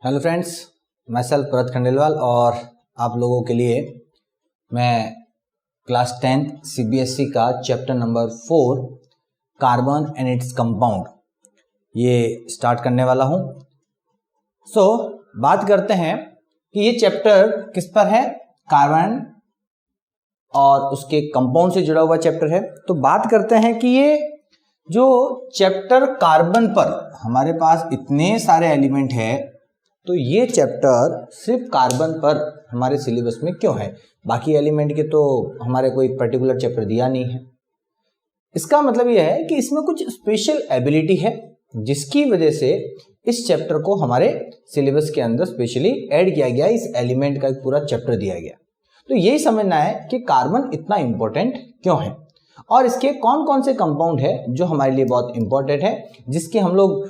Hello friends, मैं self Bharat Khandelwal और आप लोगों के लिए मैं क्लास 10th CBSE का chapter number 4 carbon and its compound ये स्टार्ट करने वाला हूं। बात करते हैं कि ये चैप्टर किस पर है। कार्बन और उसके कंपाउंड से जुड़ा हुआ चैप्टर है। तो बात करते हैं कि ये जो चैप्टर कार्बन पर हमारे पास इतने सारे एलिमेंट है, तो ये चैप्टर सिर्फ कार्बन पर हमारे सिलेबस में क्यों है, बाकी एलिमेंट के तो हमारे कोई पर्टिकुलर चैप्टर दिया नहीं है। इसका मतलब यह है कि इसमें कुछ स्पेशल एबिलिटी है जिसकी वजह से इस चैप्टर को हमारे सिलेबस के अंदर स्पेशली ऐड किया गया, इस एलिमेंट का एक पूरा चैप्टर दिया गया। तो यही समझना है कि कार्बन इतना इंपॉर्टेंट क्यों है और इसके कौन कौन से कंपाउंड है जो हमारे लिए बहुत इंपॉर्टेंट है, जिसके हम लोग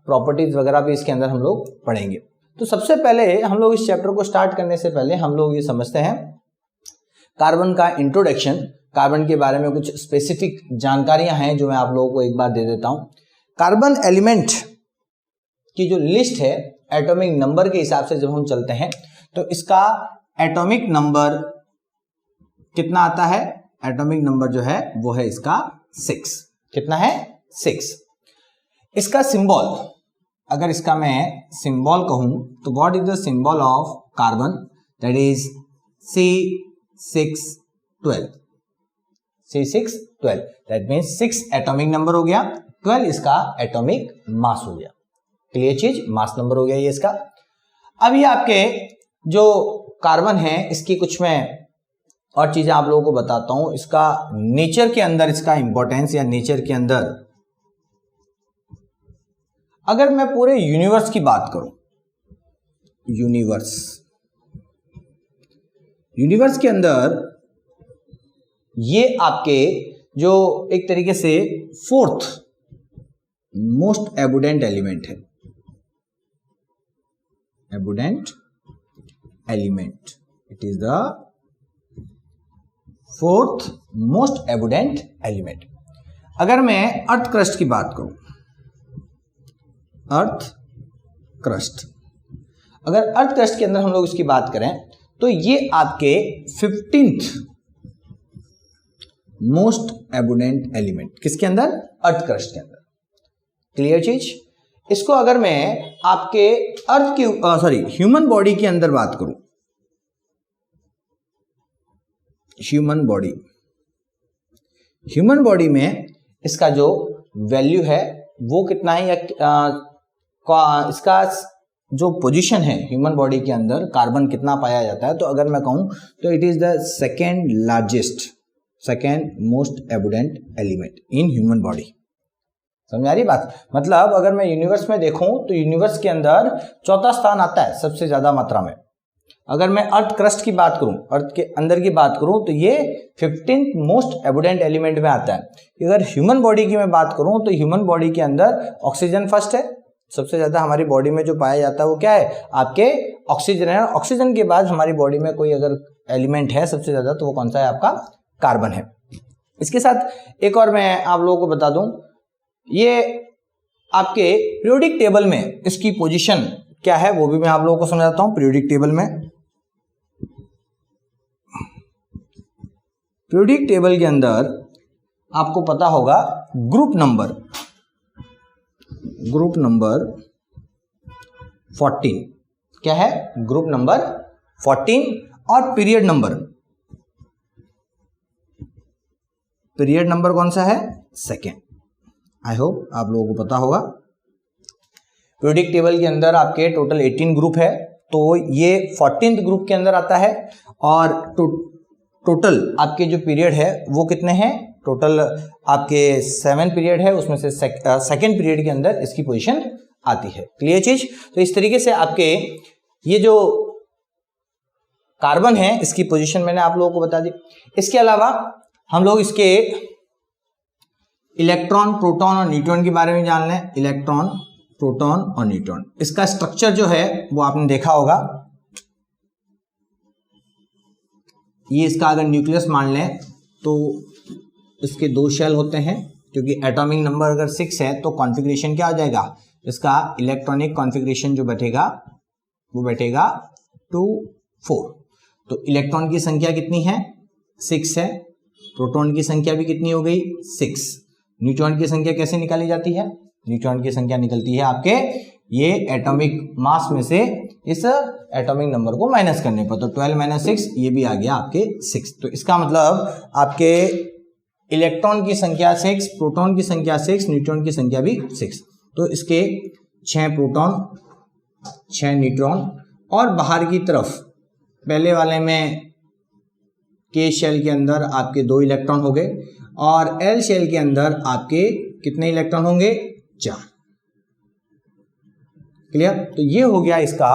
प्रॉपर्टीज वगैरह भी इसके अंदर हम लोग पढ़ेंगे। तो सबसे पहले हम लोग इस चैप्टर को स्टार्ट करने से पहले हम लोग ये समझते हैं कार्बन का इंट्रोडक्शन। कार्बन के बारे में कुछ स्पेसिफिक जानकारियां हैं जो मैं आप लोगों को एक बार दे देता हूं। कार्बन एलिमेंट की जो लिस्ट है एटॉमिक नंबर के हिसाब से जब हम चलते हैं तो इसका एटॉमिक नंबर कितना आता है? एटॉमिक नंबर जो है वो है इसका 6। कितना है? 6। इसका सिंबल, अगर इसका मैं सिंबल कहूं तो what is the symbol of carbon? That is C612। C612 that means 6 atomic number हो गया, 12 इसका एटॉमिक मास हो गया। क्लियर चीज, मास नंबर हो गया ये इसका। अब ये आपके जो कार्बन है इसकी कुछ मैं और चीजें आप लोगों को बताता हूं। इसका नेचर के अंदर इसका इंपॉर्टेंस या नेचर के अंदर अगर मैं पूरे यूनिवर्स की बात करूं, यूनिवर्स के अंदर ये आपके जो एक तरीके से 4th मोस्ट एबुडेंट एलिमेंट है। Abundant element, it is the 4th most abundant element. अगर मैं अर्थ क्रस्ट की बात करूं, अर्थ क्रस्ट, अगर अर्थ क्रस्ट के अंदर हम लोग इसकी बात करें तो ये आपके 15th मोस्ट एबुडेंट एलिमेंट किसके अंदर? अर्थ क्रस्ट के अंदर। क्लियर चीज। इसको अगर मैं आपके अर्थ की ह्यूमन बॉडी के अंदर बात करूं, ह्यूमन बॉडी में इसका जो वैल्यू है वो कितना है, या इसका जो पोजीशन है ह्यूमन बॉडी के अंदर कार्बन कितना पाया जाता है, तो अगर मैं कहूं तो it is the second most abundant element in human body. समझ आ रही बात? मतलब अगर मैं यूनिवर्स में देखूं तो यूनिवर्स के अंदर 4था स्थान आता है सबसे ज्यादा मात्रा में। अगर मैं अर्थ क्रस्ट की बात करूं, अर्थ के अंदर की बात करूं, तो ये 15th मोस्ट एबुडेंट एलिमेंट में आता है। अगर ह्यूमन बॉडी की मैं बात करूं तो ह्यूमन बॉडी के अंदर ऑक्सीजन फर्स्ट है। सबसे ज्यादा हमारी बॉडी में जो पाया जाता है वो क्या है? आपके ऑक्सीजन है। ऑक्सीजन के बाद हमारी बॉडी में कोई अगर एलिमेंट है सबसे ज्यादा तो वो कौन सा है? आपका कार्बन है। इसके साथ एक और मैं आप लोगों को बता दूं, ये आपके पीरियोडिक टेबल में इसकी पोजीशन क्या है वो भी मैं आप लोगों को समझाता हूं। पीरियोडिक टेबल के अंदर आपको पता होगा ग्रुप नंबर 14 क्या है? ग्रुप नंबर 14 और पीरियड नंबर कौन सा है? 2nd। आई होप आप लोगों को पता होगा। पीरियोडिक टेबल के अंदर आपके टोटल 18 ग्रुप है, तो ये 14th ग्रुप के अंदर आता है। और टोटल आपके जो पीरियड है वो कितने हैं? टोटल आपके 7 पीरियड है, उसमें से 2nd पीरियड के अंदर इसकी पोजीशन आती है। क्लियर चीज। तो इस तरीके से आपके ये जो कार्बन है इसकी पोजीशन मैंने आप लोगों को बता दी। इसके अलावा हम लोग इसके इलेक्ट्रॉन, प्रोटॉन और न्यूट्रॉन के बारे में जान लें। इलेक्ट्रॉन, प्रोटॉन और न्यूट्रॉन, इसका स्ट्रक्चर जो है वो आपने देखा होगा। ये इसका अगर न्यूक्लियस मान लें तो इसके 2 शेल होते हैं, क्योंकि एटॉमिक नंबर अगर 6 है तो कॉन्फ़िगरेशन क्या हो जाएगा? इसका इलेक्ट्रॉनिक कॉन्फ़िगरेशन जो बैठेगा वो बैठेगा 2 4। तो इलेक्ट्रॉन की संख्या कितनी है 6 है, प्रोटॉन की संख्या भी कितनी हो गई 6। न्यूट्रॉन की संख्या कैसे निकाली जाती है, न्यूट्रॉन की संख्या निकलती है आपके ये एटॉमिक मास में से इस एटॉमिक नंबर को माइनस करने पर, तो 12 - 6 ये भी आ गया आपके 6। तो इसका मतलब आपके इलेक्ट्रॉन की संख्या 6, प्रोटॉन की संख्या 6, न्यूट्रॉन की संख्या भी 6। तो इसके 6 प्रोटॉन 6 न्यूट्रॉन, और बाहर की तरफ पहले वाले में के शेल के अंदर आपके 2 इलेक्ट्रॉन हो गए, और एल शेल के अंदर आपके कितने इलेक्ट्रॉन होंगे 4। क्लियर। तो ये हो गया इसका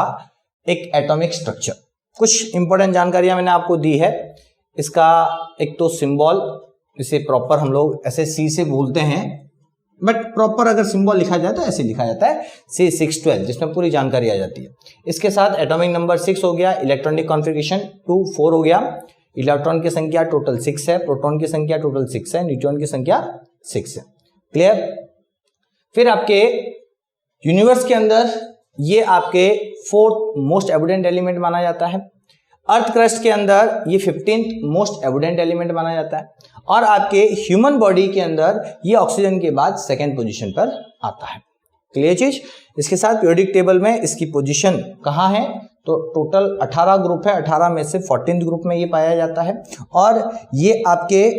एक एटॉमिक स्ट्रक्चर। कुछ इंपॉर्टेंट जानकारियां मैंने आपको दी है। इसका एक तो सिंबल, इसे प्रॉपर हम लोग ऐसे सी से बोलते हैं, बट प्रॉपर अगर सिंबल लिखा जाए तो ऐसे लिखा जाता है C612, जिसमें पूरी जानकारी आ जाती है। इसके साथ एटॉमिक नंबर 6 हो गया, इलेक्ट्रॉनिक कॉन्फ़िगरेशन 2 4 हो गया, इलेक्ट्रॉन की संख्या टोटल 6 है, प्रोटॉन की संख्या टोटल 6 है, न्यूट्रॉन की संख्या 6 है। क्लियर। फिर आपके यूनिवर्स के अंदर ये आपके 4th मोस्ट एविडेंट एलिमेंट माना जाता है। अर्थ क्रस्ट के अंदर ये 15th मोस्ट एविडेंट एलिमेंट माना जाता है, और आपके ह्यूमन बॉडी के अंदर ये ऑक्सीजन के बाद 2nd पोजीशन पर आता है। क्लियर चीज। इसके साथ पीरियोडिक टेबल में इसकी पोजीशन कहाँ है, तो टोटल 18 ग्रुप है, 18 में से 14th ग्रुप में ये पाया जाता है, और ये आपके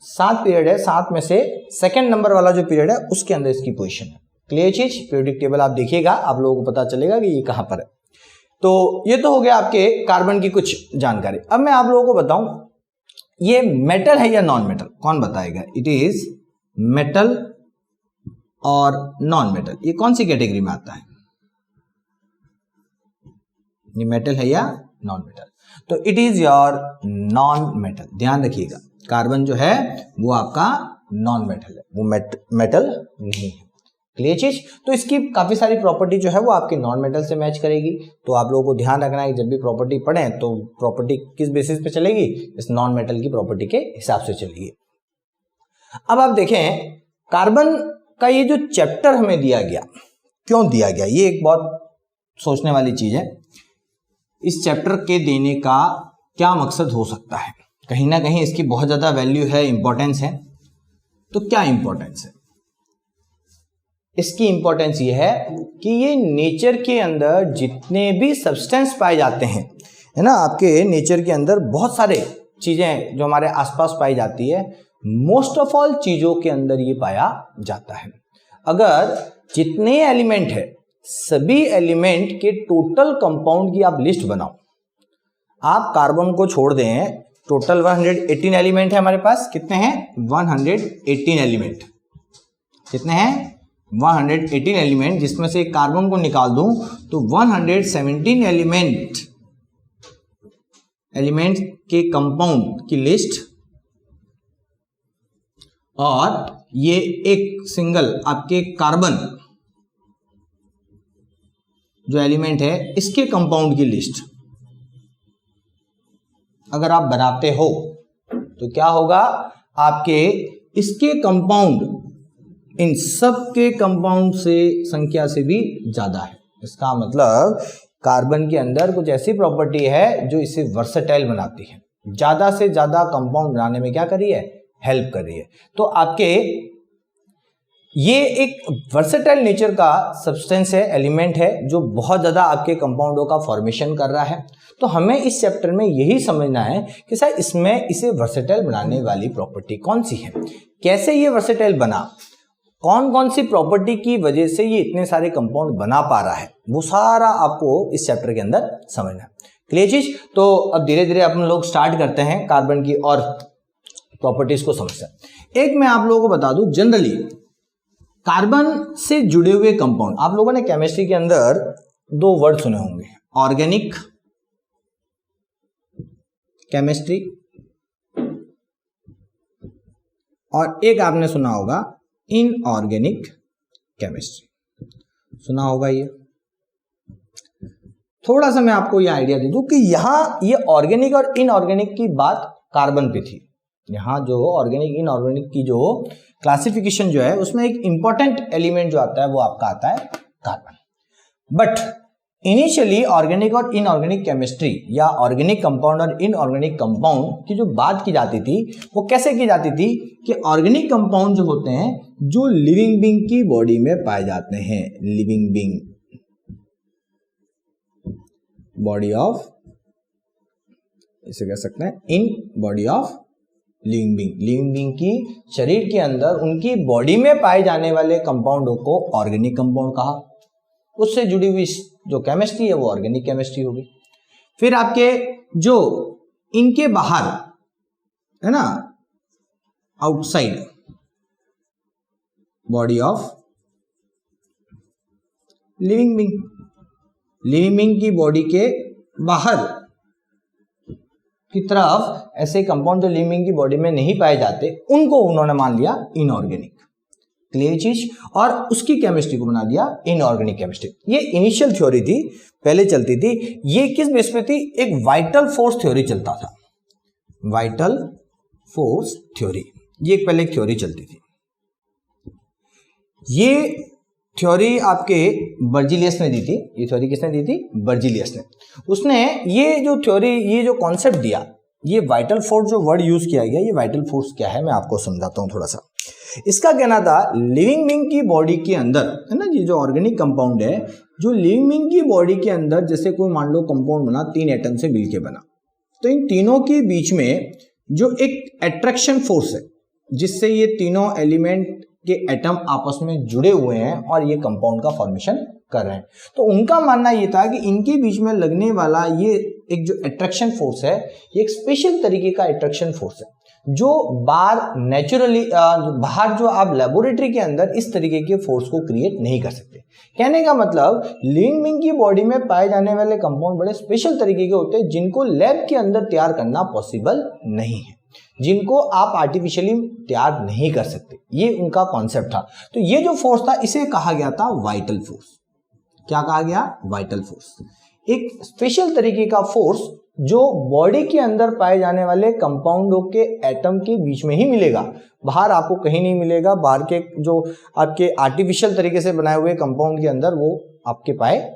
7 पीरियड है, 7 में से 2nd नंबर वाला जो पीरियड है उसके अंदर इसकी पोजीशन है। क्लियर चीज। पीरियोडिक टेबल आप देखिएगा, आप लोगों को पता चलेगा कि ये कहां पर है। तो ये तो हो गया आपके कार्बन की कुछ जानकारी। अब मैं आप लोगों को बताऊं ये मेटल है या नॉन मेटल, कौन बताएगा। इट इज मेटल और नॉन मेटल, ये कौन सी कैटेगरी में आता है, ये मेटल है या नॉन मेटल। तो it is your non metal. ध्यान रखिएगा, कार्बन जो है वो आपका नॉन मेटल है, वो मेटल नहीं है। क्लियर चीज। तो इसकी काफी सारी प्रॉपर्टी जो है वो आपके नॉन मेटल से मैच करेगी। तो आप लोगों को ध्यान रखना है कि जब भी प्रॉपर्टी पढ़ें तो प्रॉपर्टी किस बेसिस पे चलेगी, इस नॉन मेटल की प्रॉपर्टी के हिसाब से चलेगी। अब आप देखें कार्बन का ये जो चैप्टर हमें दिया गया, क्यों दिया गया, ये एक बहुत सोचने वाली चीज है। इस चैप्टर के देने का क्या मकसद हो सकता है, कहीं ना कहीं इसकी बहुत ज्यादा वैल्यू है, इंपॉर्टेंस है। तो क्या इंपॉर्टेंस है इसकी? इंपॉर्टेंस ये है कि ये नेचर के अंदर जितने भी सब्सटेंस पाए जाते हैं, है ना, आपके नेचर के अंदर बहुत सारे चीजें जो हमारे आसपास पाई जाती है, मोस्ट ऑफ ऑल चीजों के अंदर ये पाया जाता है। अगर जितने एलिमेंट है, सभी एलिमेंट के टोटल कंपाउंड की आप लिस्ट बनाओ, आप कार्बन को छोड़ दें, टोटल 118 एलिमेंट है हमारे पास। कितने हैं? 118 एलिमेंट। कितने हैं? 118 एलिमेंट, जिसमें से कार्बन को निकाल दूं तो 117 एलिमेंट के कंपाउंड की लिस्ट, और ये एक सिंगल आपके कार्बन जो एलिमेंट है इसके कंपाउंड की लिस्ट अगर आप बनाते हो तो क्या होगा, आपके इसके कंपाउंड इन सब के कंपाउंड से संख्या से भी ज्यादा है। इसका मतलब कार्बन के अंदर कुछ ऐसी प्रॉपर्टी है जो इसे वर्सेटाइल बनाती है, ज्यादा से ज्यादा कंपाउंड बनाने में क्या कर रही है, हेल्प कर रही है। तो आपके ये एक वर्सेटाइल नेचर का सब्सटेंस है, एलिमेंट है, जो बहुत ज्यादा आपके कंपाउंडों का फॉर्मेशन कर रहा है। तो हमें इस चैप्टर में यही समझना है कि सर इसमें इसे वर्सेटाइल बनाने वाली प्रॉपर्टी कौन सी है, कैसे ये वर्सेटाइल बना, कौन कौन सी प्रॉपर्टी की वजह से ये इतने सारे कंपाउंड बना पा रहा है, वो सारा आपको इस चैप्टर के अंदर समझना है। क्लियर चीज। तो अब धीरे धीरे अपन लोग स्टार्ट करते हैं कार्बन की और प्रॉपर्टीज को समझना। एक मैं आप लोगों को बता दूं, जनरली कार्बन से जुड़े हुए कंपाउंड, आप लोगों ने केमिस्ट्री के अंदर 2 वर्ड सुने होंगे, ऑर्गेनिक केमिस्ट्री और एक आपने सुना होगा इनऑर्गेनिक केमिस्ट्री। सुना होगा ये। थोड़ा सा मैं आपको ये आइडिया दे दूं कि यहां ये ऑर्गेनिक और इनऑर्गेनिक की बात कार्बन पे थी। यहां जो ऑर्गेनिक इनऑर्गेनिक की जो क्लासिफिकेशन जो है उसमें एक इंपॉर्टेंट एलिमेंट जो आता है वो आपका आता है कार्बन। बट इनिशियली ऑर्गेनिक और इनऑर्गेनिक केमिस्ट्री या ऑर्गेनिक कंपाउंड और इनऑर्गेनिक कंपाउंड की जो बात की जाती थी वो कैसे की जाती थी कि ऑर्गेनिक कंपाउंड जो होते हैं जो लिविंग बीइंग की बॉडी में पाए जाते हैं, लिविंग बीइंग बॉडी ऑफ, इसे कह सकते हैं in body of living being, living being की शरीर के अंदर उनकी बॉडी में पाए जाने वाले कंपाउंडों को ऑर्गेनिक कंपाउंड कहा। उससे जुड़ी हुई जो केमिस्ट्री है वो ऑर्गेनिक केमिस्ट्री होगी। फिर आपके जो इनके बाहर है ना, outside body of living being, living being की बॉडी के बाहर की तरफ ऐसे कंपाउंड जो लिविंग बीइंग की बॉडी में नहीं पाए जाते उनको उन्होंने मान लिया इनऑर्गेनिक, क्लियर चीज, और उसकी केमिस्ट्री को बना दिया इनऑर्गेनिक केमिस्ट्री। ये इनिशियल थ्योरी थी, पहले चलती थी। ये किस बेस पे थी? एक वाइटल फोर्स थ्योरी चलता था, वाइटल फोर्स थ्योरी, ये एक पहले एक थ्योरी चलती थी। ये थ्योरी आपके बर्जिलियस ने दी थी। ये थ्योरी किसने दी थी? बर्जिलियस ने। उसने ये जो थ्योरी, ये जो कॉन्सेप्ट दिया, ये वाइटल फोर्स जो वर्ड यूज किया गया, ये वाइटल फोर्स क्या है मैं आपको समझाता हूं थोड़ा सा। इसका कहना था लिविंग बीइंग की बॉडी के अंदर है ना, ये जो ऑर्गेनिक कंपाउंड है, जो लिविंग बीइंग की बॉडी के अंदर जैसे कोई मान लो कंपाउंड बना, 3 एटम से मिलके बना, तो इन तीनों के बीच में जो एक अट्रैक्शन फोर्स है जिससे ये तीनों एलिमेंट के एटम आपस में जुड़े हुए हैं और ये कंपाउंड का फॉर्मेशन कर रहे हैं। तो उनका मानना ये था कि इनके बीच में लगने वाला ये एक जो अट्रैक्शन फोर्स है, ये एक स्पेशल तरीके का अट्रैक्शन फोर्स है जो बाहर नेचुरली बाहर जो आप लेबोरेटरी के अंदर इस तरीके के फोर्स को क्रिएट नहीं कर सकते। कहने का मतलब लिविंग बीइंग की बॉडी में पाए जाने वाले कंपाउंड बड़े स्पेशल तरीके के होते हैं जिनको लैब के अंदर तैयार करना पॉसिबल नहीं है, जिनको आप आर्टिफिशियली तैयार नहीं कर सकते। ये उनका कॉन्सेप्ट था। तो ये जो फोर्स था इसे कहा गया था वाइटल फोर्स। क्या कहा गया? वाइटल फोर्स, एक स्पेशल तरीके का फोर्स जो बॉडी के अंदर पाए जाने वाले कंपाउंडों के एटम के बीच में ही मिलेगा, बाहर आपको कहीं नहीं मिलेगा। बाहर के जो आपके आर्टिफिशियल तरीके से बनाए हुए कंपाउंड के अंदर वो आपके पाए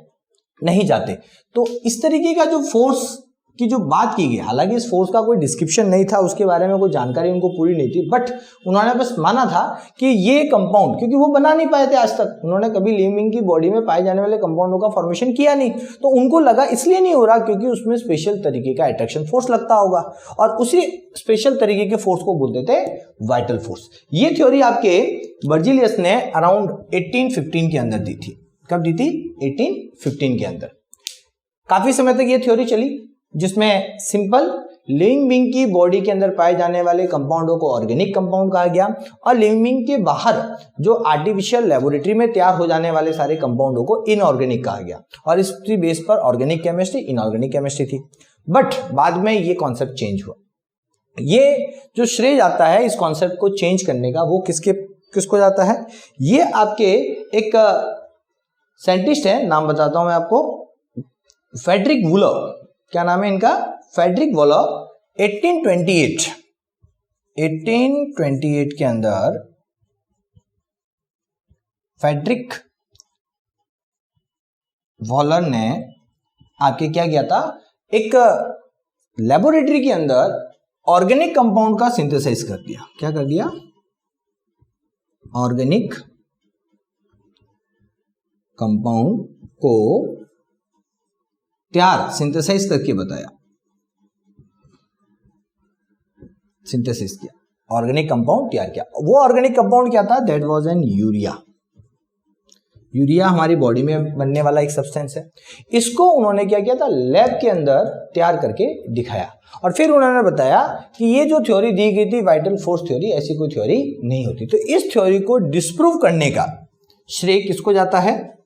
नहीं जाते। तो इस तरीके का जो फोर्स की जो बात की गई, हालांकि इस फोर्स का कोई डिस्क्रिप्शन नहीं था, उसके बारे में कोई जानकारी उनको पूरी नहीं थी, बट उन्होंने बस माना था कि ये कंपाउंड, क्योंकि वो बना नहीं पाए थे आज तक, उन्होंने कभी लिविंग बीइंग की बॉडी में पाए जाने वाले कंपाउंडों का फॉर्मेशन किया नहीं, तो उनको लगा इसलिए नहीं हो रहा क्योंकि उसमें स्पेशल तरीके का अट्रैक्शन फोर्स लगता होगा, और उसी स्पेशल तरीके के फोर्स को बोलते थे वाइटल फोर्स। ये थ्योरी आपके बर्जिलियस ने अराउंड 1815 के अंदर दी थी। कब दी थी? 1815 के अंदर। काफी समय तक ये थ्योरी चली, जिसमें सिंपल लिविंग बीइंग की बॉडी के अंदर पाए जाने वाले कंपाउंडों को ऑर्गेनिक कंपाउंड कहा गया, और लिविंग बीइंग के बाहर जो आर्टिफिशियल लेबोरेटरी में तैयार हो जाने वाले सारे कंपाउंडों को इनऑर्गेनिक कहा गया, और इसकी बेस पर ऑर्गेनिक केमिस्ट्री, इनऑर्गेनिक केमिस्ट्री थी। बट बाद में ये कॉन्सेप्ट चेंज हुआ। ये जो श्रेय जाता है इस कॉन्सेप्ट को चेंज करने का, वो किसको जाता है? ये आपके एक साइंटिस्ट है, नाम बताता हूं मैं आपको, फ्रेडरिक वूलर। क्या नाम है इनका? फ्रेडरिक वूलर। 1828 के अंदर फ्रेडरिक वूलर ने आपके क्या किया था, एक लेबोरेटरी के अंदर ऑर्गेनिक कंपाउंड का सिंथेसाइज कर दिया। क्या कर दिया? ऑर्गेनिक कंपाउंड को तैयार, सिंथेसाइज करके बताया, सिंथेसिस किया, ऑर्गेनिक कंपाउंड तैयार किया। वो ऑर्गेनिक कंपाउंड क्या था? That was an urea. Urea हमारी बॉडी में बनने वाला एक सब्सटेंस है। इसको उन्होंने क्या किया था? लैब के अंदर तैयार करके दिखाया, और फिर उन्होंने बताया कि ये जो थ्योरी दी गई थी वाइटल फोर्स थ्योरी, ऐसी कोई थ्योरी नहीं होती। तो इस थ्योरी को डिस्प्रूव करने का श्रेय किसको जाता है?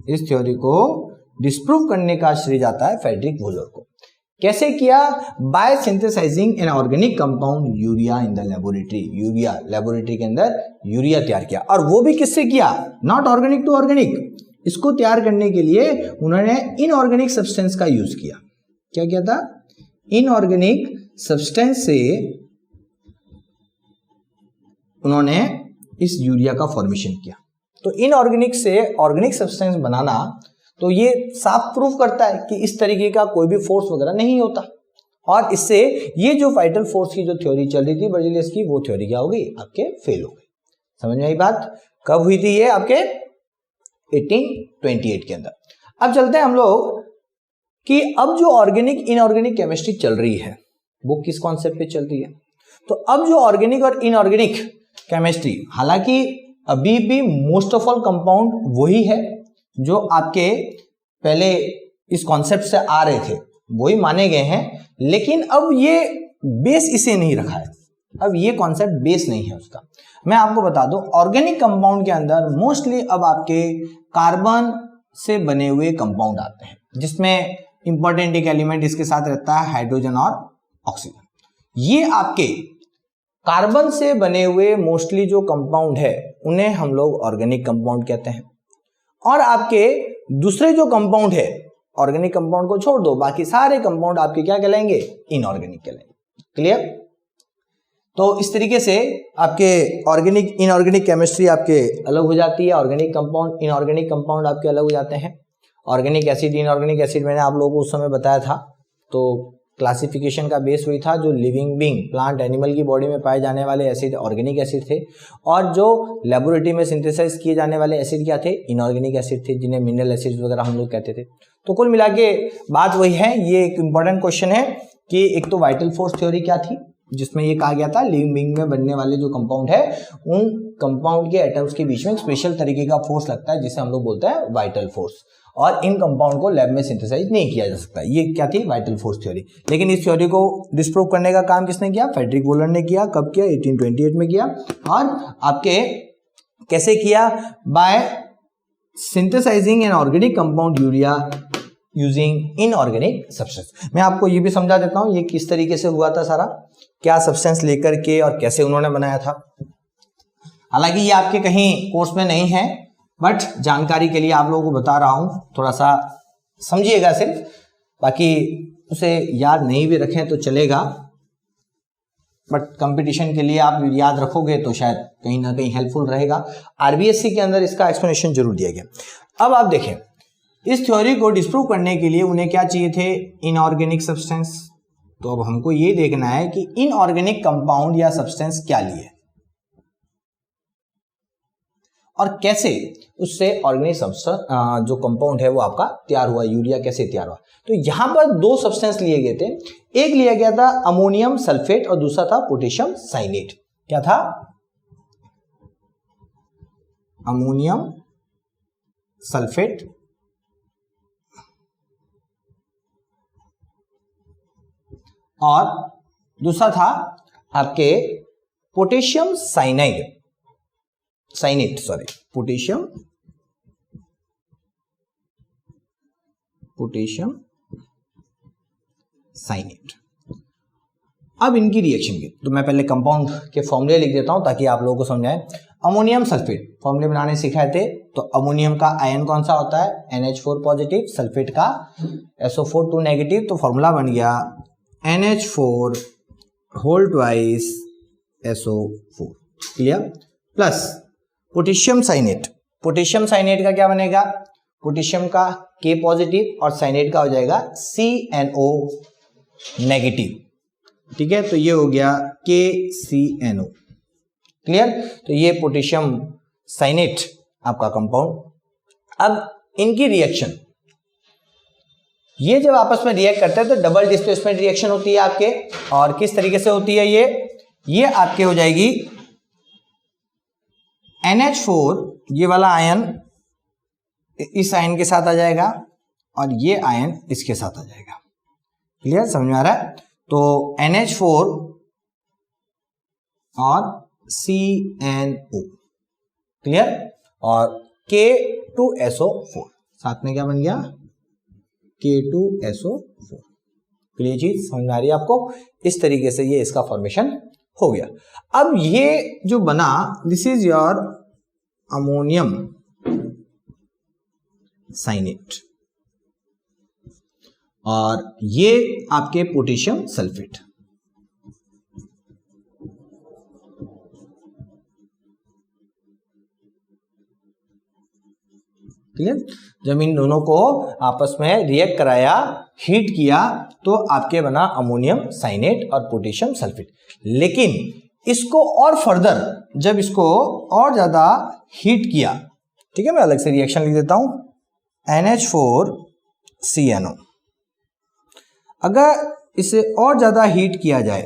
इस थ्योरी को डिस्प्रूव करने का श्रेय जाता है फ्रेडरिक वूलर को। कैसे किया? By synthesizing an organic compound urea in the laboratory. Urea, laboratory के अंदर यूरिया तैयार किया, और वो भी किससे किया? Not organic to organic. इसको तैयार करने के लिए उन्होंने इनऑर्गेनिक सब्सटेंस का यूज किया। क्या किया था? इनऑर्गेनिक सब्सटेंस से उन्होंने इस यूरिया का फॉर्मेशन किया। तो इनऑर्गेनिक से ऑर्गेनिक सब्सटेंस बनाना, तो ये साफ प्रूफ करता है कि इस तरीके का कोई भी फोर्स वगैरह नहीं होता। और इससे ये जो वाइटल फोर्स की जो थ्योरी चल रही थी बर्ज़िलियस की, वो थ्योरी क्या हो गई, आपके फेल हो गई। समझ में आई बात? कब हुई थी ये? आपके 1828 के अंदर। अब चलते हैं हम लोग कि अब जो ऑर्गेनिक इनऑर्गेनिक केमिस्ट्री चल रही है वो किस कॉन्सेप्ट पे चल रही है। तो अब जो ऑर्गेनिक और इनऑर्गेनिक केमिस्ट्री, हालांकि अभी भी मोस्ट ऑफ ऑल कंपाउंड वही है जो आपके पहले इस कॉन्सेप्ट से आ रहे थे, वही माने गए हैं, लेकिन अब ये बेस इसे नहीं रखा है। अब ये कॉन्सेप्ट बेस नहीं है उसका। मैं आपको बता दूं, ऑर्गेनिक कंपाउंड के अंदर मोस्टली अब आपके कार्बन से बने हुए कंपाउंड आते हैं, जिसमें इंपॉर्टेंट एक एलिमेंट इसके साथ रहता है हाइड्रोजन और ऑक्सीजन। ये आपके कार्बन से बने हुए मोस्टली जो कंपाउंड है उन्हें हम लोग ऑर्गेनिक कंपाउंड कहते हैं। और आपके दूसरे जो कंपाउंड है, ऑर्गेनिक कंपाउंड को छोड़ दो, बाकी सारे कंपाउंड आपके क्या कहलाएंगे, इनऑर्गेनिक कहलाएंगे। क्लियर? तो इस तरीके से आपके ऑर्गेनिक इनऑर्गेनिक केमिस्ट्री आपके अलग हो जाती है, ऑर्गेनिक कंपाउंड इनऑर्गेनिक कंपाउंड आपके अलग हो जाते हैं। ऑर्गेनिक एसिड इनऑर्गेनिक एसिड मैंने आप लोगों को उस समय बताया था। तो क्लासिफिकेशन का बेस वही था, जो लिविंग बीइंग प्लांट एनिमल की बॉडी में पाए जाने वाले एसिड ऑर्गेनिक एसिड थे, और जो लेबोरेटरी में सिंथेसाइज किए जाने वाले एसिड क्या थे, इनऑर्गेनिक एसिड थे, जिन्हें मिनरल एसिड वगैरह हम लोग कहते थे। तो कुल मिला के बात वही है। ये एक इंपॉर्टेंट क्वेश्चन है कि एक तो वाइटल फोर्स थ्योरी क्या थी, जिसमें ये कहा गया था लिविंग बीइंग में बनने वाले जो कंपाउंड है उन कंपाउंड के एटम्स के बीच में एक स्पेशल तरीके का फोर्स लगता है जिसे हम लोग बोलते हैं वाइटल फोर्स, और इन कंपाउंड को लैब में सिंथेसाइज नहीं किया जा सकता। ये क्या थी, वाइटल फोर्स थ्योरी। लेकिन इस थ्योरी को डिस्प्रूव करने का काम किसने किया, फ्रेडरिक वोलर ने किया। कब किया, 1828 में किया। और आपके कैसे किया, by synthesizing an organic compound urea using inorganic substance. मैं आपको ये भी समझा देता हूं ये किस तरीके से हुआ था सारा, क्या सब्सटेंस लेकर के और कैसे उन्होंने बनाया था। हालांकि ये आपके कहीं कोर्स में नहीं है, बट जानकारी के लिए आप लोगों को बता रहा हूं, थोड़ा सा समझिएगा सिर्फ, बाकी उसे याद नहीं भी रखें तो चलेगा, बट कंपटीशन के लिए आप याद रखोगे तो शायद कहीं ना कहीं हेल्पफुल रहेगा। आरबीएससी के अंदर इसका एक्सप्लेनेशन जरूर दिया गया। अब आप देखें, इस थ्योरी को डिस्प्रूव करने के लिए उन्हें क्या चाहिए थे, इनऑर्गेनिक सब्सटेंस। तो अब हमको ये देखना है कि इनऑर्गेनिक कंपाउंड या सब्सटेंस क्या लिए और कैसे उससे ऑर्गेनिक सब्सटेंस जो कंपाउंड है वो आपका तैयार हुआ, यूरिया कैसे तैयार हुआ। तो यहां पर दो सब्सटेंस लिए गए थे, एक लिया गया था अमोनियम सल्फेट और दूसरा था पोटेशियम साइनेट। क्या था, अमोनियम सल्फेट और दूसरा था आपके पोटेशियम साइनेट, पोटेशियम साइनेट। अब इनकी रिएक्शन की, तो मैं पहले कंपाउंड के फॉर्मूले लिख देता हूं ताकि आप लोगों को समझ आए। अमोनियम सल्फेट फॉर्मूले बनाने सिखाए थे, तो अमोनियम का आयन कौन सा होता है, NH4 पॉजिटिव, सल्फेट का SO4 2 नेगेटिव। तो फॉर्मूला बन गया NH4 whole twice SO4, clear, plus potassium cyanate. Potassium cyanate का क्या बनेगा, पोटेशियम का K पॉजिटिव और साइनेट का हो जाएगा CNO नेगेटिव। ठीक है, तो ये हो गया KCNO, क्लियर। तो ये पोटेशियम साइनेट आपका कंपाउंड। अब इनकी रिएक्शन, ये जब आपस में रिएक्ट करते हैं तो डबल डिस्प्लेसमेंट रिएक्शन होती है आपके, और किस तरीके से होती है ये आपके हो जाएगी NH4, ये वाला आयन इस आयन के साथ आ जाएगा और ये आयन इसके साथ आ जाएगा। क्लियर, समझ में आ रहा है। तो NH4 और CNO, क्लियर, और K2SO4 साथ में क्या बन गया, K2SO4। क्लियर चीज समझ में आ रही है आपको। इस तरीके से ये इसका फॉर्मेशन हो गया। अब ये जो बना, this is your ammonium cyanate और ये आपके पोटेशियम सल्फेट। क्लियर। जब इन दोनों को आपस में रिएक्ट कराया, हीट किया, तो आपके बना अमोनियम साइनेट और पोटेशियम सल्फेट। लेकिन इसको और फर्दर जब इसको और ज्यादा हीट किया, ठीक है, मैं अलग से रिएक्शन लिख देता हूं, NH4CNO। अगर इसे और ज्यादा हीट किया जाए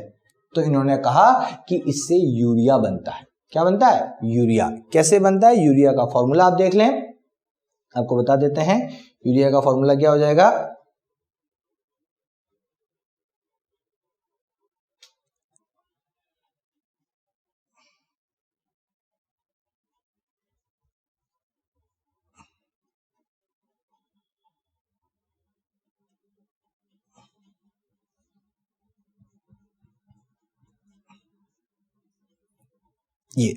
तो इन्होंने कहा कि इससे यूरिया बनता है। क्या बनता है? यूरिया। कैसे बनता है? यूरिया का फॉर्मूला आप देख लें, आपको बता देते हैं। यूरिया का फॉर्मूला क्या हो जाएगा? ये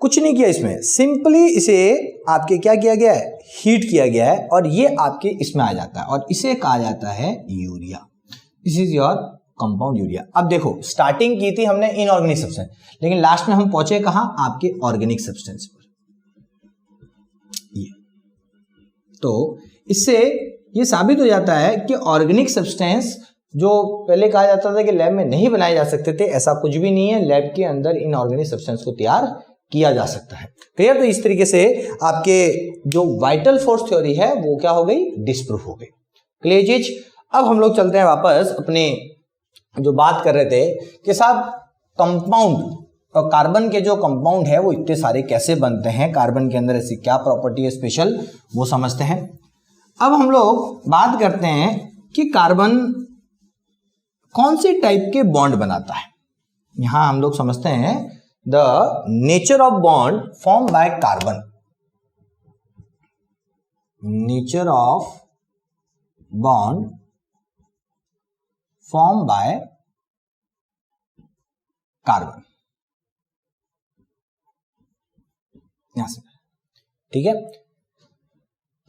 कुछ नहीं किया इसमें, सिंपली इसे आपके क्या किया गया है? हीट किया गया है, और ये आपके इसमें आ जाता है, और इसे कहा जाता है urea. This is your compound urea. अब देखो, स्टार्टिंग की थी हमने इनऑर्गेनिक सब्सटेंस, लेकिन लास्ट में हम पहुंचे कहां? आपके ऑर्गेनिक सब्सटेंस पर। ये तो इससे ये साबित हो जाता है कि ऑर्गेनिक सब्सटेंस जो पहले कहा जाता था कि लैब में नहीं बनाए जा सकते थे, ऐसा कुछ भी नहीं है। लैब के अंदर इनऑर्गेनिक सब्सटेंस को तैयार किया जा सकता है। क्लियर। तो इस तरीके से आपके जो वाइटल फोर्स थ्योरी है वो क्या हो गई? डिस्प्रूव हो गई। क्लियर चीज। अब हम लोग चलते हैं वापस अपने जो बात कर रहे थे कि साहब कंपाउंड और कार्बन के जो कंपाउंड है वो इतने सारे कैसे बनते हैं, कार्बन के अंदर ऐसी क्या प्रॉपर्टी है स्पेशल, वो समझते हैं। अब हम लोग बात करते हैं कि कार्बन कौन से टाइप के बॉन्ड बनाता है। यहां हम लोग समझते हैं the nature of bond form by carbon. Nature of bond form by carbon, यहां से, ठीक है।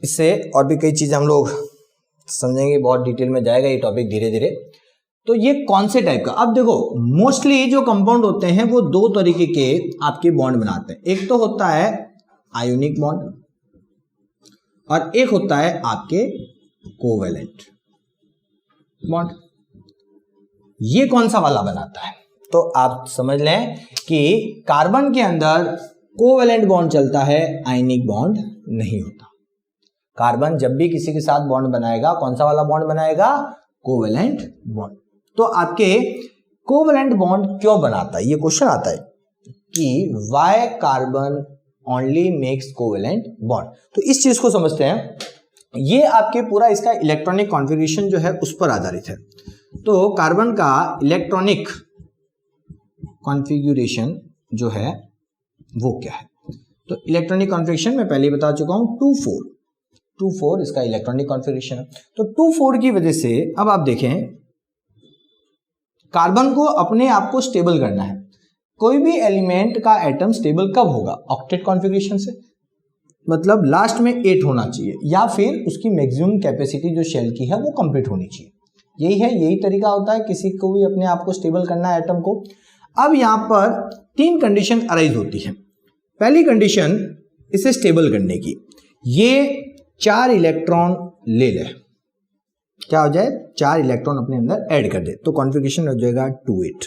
इससे और भी कई चीजें हम लोग समझेंगे, बहुत डिटेल में जाएगा ये टॉपिक धीरे धीरे। तो ये कौन से टाइप का? अब देखो, मोस्टली जो कंपाउंड होते हैं वो दो तरीके के आपके बॉन्ड बनाते हैं। एक तो होता है आयोनिक बॉन्ड, और एक होता है आपके कोवेलेंट बॉन्ड। ये कौन सा वाला बनाता है? तो आप समझ लें कि कार्बन के अंदर कोवेलेंट बॉन्ड चलता है, आयनिक बॉन्ड नहीं होता। कार्बन जब भी किसी के साथ बॉन्ड बनाएगा, कौन सा वाला बॉन्ड बनाएगा? Covalent bond. तो आपके कोवेलेंट बॉन्ड क्यों बनाता है? ये क्वेश्चन आता है कि why carbon only makes covalent bond. तो इस चीज को समझते हैं। ये आपके पूरा इसका इलेक्ट्रॉनिक कॉन्फ़िगरेशन जो है उस पर आधारित है। तो कार्बन का इलेक्ट्रॉनिक कॉन्फ़िगरेशन जो है वो क्या है? तो इलेक्ट्रॉनिक कॉन्फ़िगरेशन मैं पहले ही बता चुका हूं, 2,4 इसका इलेक्ट्रॉनिक कॉन्फ़िगरेशन है। तो 2,4 की वजह से अब आप देखें, कार्बन को अपने आप को स्टेबल करना है। कोई भी एलिमेंट का एटम स्टेबल कब होगा? ऑक्टेट कॉन्फ़िगरेशन से, मतलब लास्ट में 8 होना चाहिए, या फिर उसकी मैक्सिमम कैपेसिटी जो शेल की है वो कंप्लीट होनी चाहिए। यही है, यही तरीका होता है किसी को भी अपने आप को स्टेबल करना है, एटम को। अब यहां पर 3 कंडीशन अराइज होती है। पहली कंडीशन इसे स्टेबल करने की, ये 4 इलेक्ट्रॉन ले ले, क्या हो जाए? 4 इलेक्ट्रॉन अपने अंदर ऐड कर दे, तो कॉन्फ़िगरेशन हो जाएगा 2,8।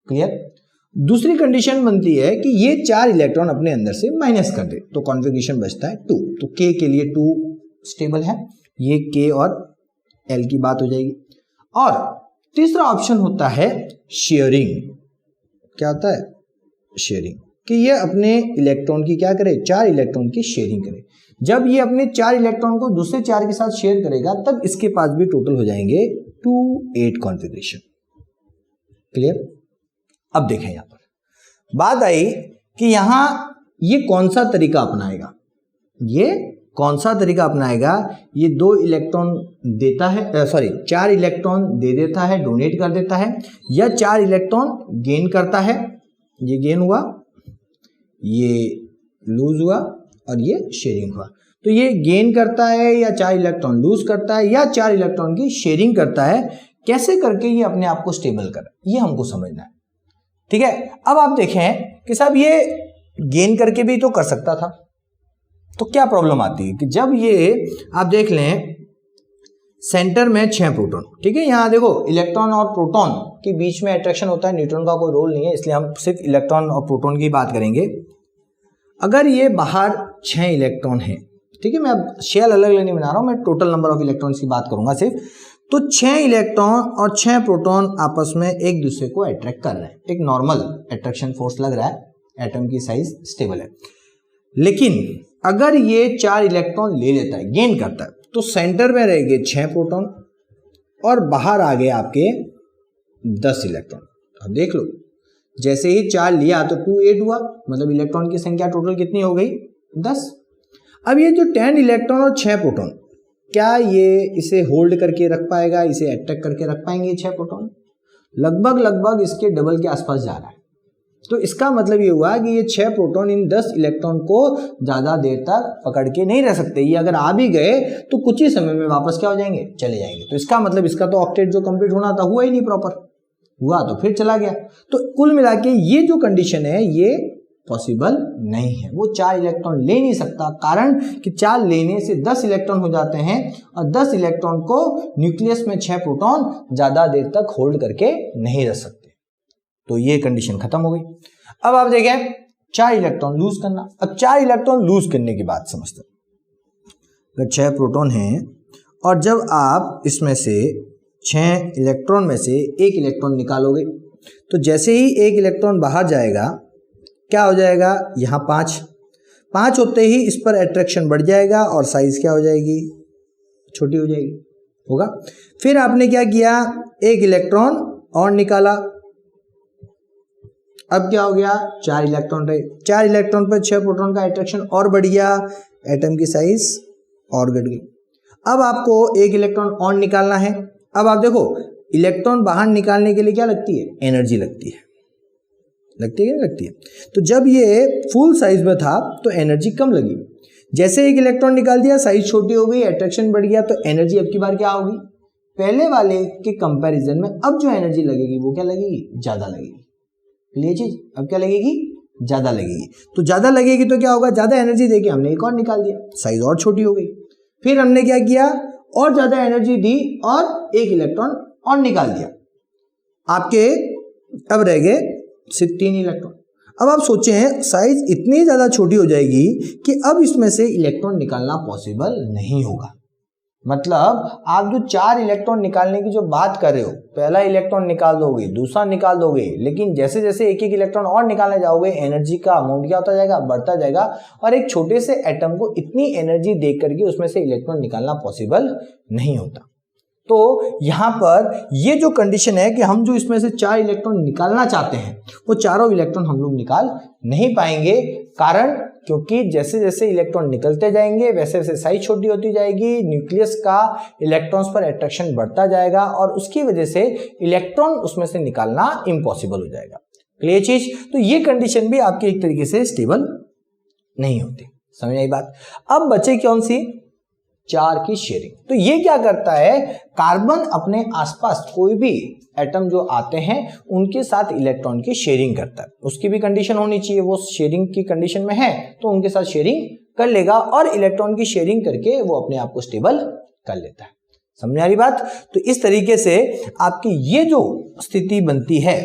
क्लियर। दूसरी कंडीशन बनती है कि ये 4 इलेक्ट्रॉन अपने अंदर से माइनस कर दे, तो कॉन्फ़िगरेशन बचता है 2। तो K के लिए 2 स्टेबल है, ये K और L की बात हो जाएगी। और तीसरा ऑप्शन होता है शेयरिंग। क्या होता है? शेयरिंग, कि ये अपने इलेक्ट्रॉन की क्या करे? 4 इलेक्ट्रॉन की शेयरिंग करे। जब ये अपने 4 इलेक्ट्रॉन को दूसरे 4 के साथ शेयर करेगा, तब इसके पास भी टोटल हो जाएंगे 2,8 कॉन्फ़िगरेशन। क्लियर। अब देखें, यहां पर बात आई कि यहां ये कौन सा तरीका अपनाएगा, ये कौन सा तरीका अपनाएगा? ये 2 इलेक्ट्रॉन देता है, 4 इलेक्ट्रॉन दे देता है, डोनेट कर देता है, या 4 इलेक्ट्रॉन गेन करता है, ये गेन हुआ, ये लूज हुआ, और ये शेयरिंग हुआ। तो ये गेन करता है या 4 इलेक्ट्रॉन लूज करता है, या 4 इलेक्ट्रॉन की शेयरिंग करता है, कैसे करके ये अपने आप को स्टेबल करे, ये हमको समझना है। ठीक है। अब आप देखें कि साहब ये गेन करके भी तो कर सकता था, तो क्या प्रॉब्लम आती है कि जब ये आप देख लें सेंटर में 6 प्रोटॉन, ठीक है, यहाँ देखो इलेक्ट्रॉन और प्रोटॉन के बीच में अट्रैक्शन होता है, न्यूट्रॉन का कोई रोल नहीं है, इसलिए हम सिर्फ इलेक्ट्रॉन और प्रोटॉन की बात करेंगे। अगर ये बाहर 6 इलेक्ट्रॉन है, ठीक है, मैं अब शेल अलग अलग नहीं बना रहा हूँ, मैं टोटल नंबर ऑफ इलेक्ट्रॉन्स की बात करूंगा सिर्फ। तो 6 इलेक्ट्रॉन और 6 प्रोटॉन आपस में एक दूसरे को अट्रैक्ट कर रहे हैं, एक नॉर्मल अट्रैक्शन फोर्स लग रहा है, एटम की साइज स्टेबल है। लेकिन अगर ये 4 इलेक्ट्रॉन ले लेता है, गेन करता है, तो सेंटर में रहेंगे 6 प्रोटॉन और बाहर आ गए आपके 10 इलेक्ट्रॉन। अब देख लो, जैसे ही 4 लिया तो 2 8 हुआ, मतलब इलेक्ट्रॉन की संख्या टोटल कितनी हो गई? 10। अब ये जो 10 इलेक्ट्रॉन और 6 प्रोटॉन, क्या ये इसे होल्ड करके रख पाएगा, इसे अटैक करके रख पाएंगे 6 प्रोटॉन? लगभग इसके डबल के आसपास जा रहा है। तो इसका मतलब ये हुआ कि ये 6 प्रोटॉन इन 10 इलेक्ट्रॉन को ज्यादा देर तक पकड़ के नहीं रह सकते, ये अगर आ भी गए तो कुछ ही समय में वापस क्या हो जाएंगे? चले जाएंगे। तो इसका मतलब इसका तो ऑक्टेट जो कंप्लीट होना था हुआ ही नहीं, प्रॉपर हुआ तो फिर चला गया। तो कुल मिला के ये जो कंडीशन है ये पॉसिबल नहीं है, वो 4 इलेक्ट्रॉन ले नहीं सकता, कारण कि 4 लेने से 10 इलेक्ट्रॉन हो जाते हैं और 10 इलेक्ट्रॉन को न्यूक्लियस में 6 प्रोटॉन ज्यादा देर तक होल्ड करके नहीं रख सकते। तो ये कंडीशन खत्म हो गई। अब आप देखें 4 इलेक्ट्रॉन लूज करना। अब 4 इलेक्ट्रॉन लूज करने की बात समझते हैं। अगर 6 प्रोटॉन हैं और जब आप इसमें से 6 इलेक्ट्रॉन में से 1 इलेक्ट्रॉन निकालोगे, तो जैसे ही 1 इलेक्ट्रॉन बाहर जाएगा क्या हो जाएगा? यहाँ 5 होते ही इस पर अट्रैक्शन बढ़ जाएगा और साइज क्या हो जाएगी? छोटी हो जाएगी, होगा। फिर आपने क्या किया? 1 इलेक्ट्रॉन और निकाला, अब क्या हो गया? 4 इलेक्ट्रॉन रहे, 4 इलेक्ट्रॉन पर 6 प्रोटॉन का अट्रैक्शन और बढ़ गया, एटम की साइज और घट गई। अब आपको 1 इलेक्ट्रॉन और निकालना है। अब आप देखो, इलेक्ट्रॉन बाहर निकालने के लिए क्या लगती है? एनर्जी लगती है, लगती है कि नहीं लगती है? तो जब ये फुल साइज में था तो एनर्जी कम लगी, जैसे 1 इलेक्ट्रॉन निकाल दिया साइज छोटी हो गई, अट्रैक्शन बढ़ गया, तो एनर्जी अब की बार क्या होगी? पहले वाले के कंपैरिजन में अब जो एनर्जी लगेगी वो क्या लगेगी? ज्यादा लगेगी। ये चीज अब क्या लगेगी? ज्यादा लगेगी। तो ज्यादा लगेगी तो क्या होगा? ज्यादा एनर्जी देके हमने एक और निकाल दिया, साइज और छोटी हो गई। फिर हमने क्या किया? और ज्यादा एनर्जी दी और 1 इलेक्ट्रॉन और निकाल दिया, आपके अब रह गए सिर्फ 3 इलेक्ट्रॉन। अब आप सोचें, साइज इतनी ज्यादा छोटी हो जाएगी कि अब इसमें से इलेक्ट्रॉन निकालना पॉसिबल नहीं होगा। मतलब आप जो 4 इलेक्ट्रॉन निकालने की जो बात कर रहे हो, पहला इलेक्ट्रॉन निकाल दोगे, दूसरा निकाल दोगे, लेकिन जैसे जैसे एक एक इलेक्ट्रॉन और निकालने जाओगे एनर्जी का अमाउंट क्या होता जाएगा? बढ़ता जाएगा, और एक छोटे से एटम को इतनी एनर्जी दे करके उसमें से इलेक्ट्रॉन निकालना पॉसिबल नहीं होता। तो यहाँ पर ये जो कंडीशन है कि हम जो इसमें से 4 इलेक्ट्रॉन निकालना चाहते हैं वो चारों इलेक्ट्रॉन हम लोग निकाल नहीं पाएंगे, कारण क्योंकि जैसे जैसे इलेक्ट्रॉन निकलते जाएंगे वैसे वैसे साइज छोटी होती जाएगी, न्यूक्लियस का इलेक्ट्रॉन्स पर अट्रैक्शन बढ़ता जाएगा और उसकी वजह से इलेक्ट्रॉन उसमें से निकालना इम्पॉसिबल हो जाएगा। क्लियर चीज? तो ये कंडीशन भी आपकी एक तरीके से स्टेबल नहीं होती। समझ आई बात? अब बचे कौन सी? 4 की शेयरिंग। तो ये क्या करता है? कार्बन अपने आसपास कोई भी एटम जो आते हैं उनके साथ इलेक्ट्रॉन की शेयरिंग करता है। उसकी भी कंडीशन होनी चाहिए, वो शेयरिंग की कंडीशन में है तो उनके साथ शेयरिंग कर लेगा और इलेक्ट्रॉन की शेयरिंग करके वो अपने आप को स्टेबल कर लेता है। समझ आ रही बात? तो इस तरीके से आपकी ये जो स्थिति बनती है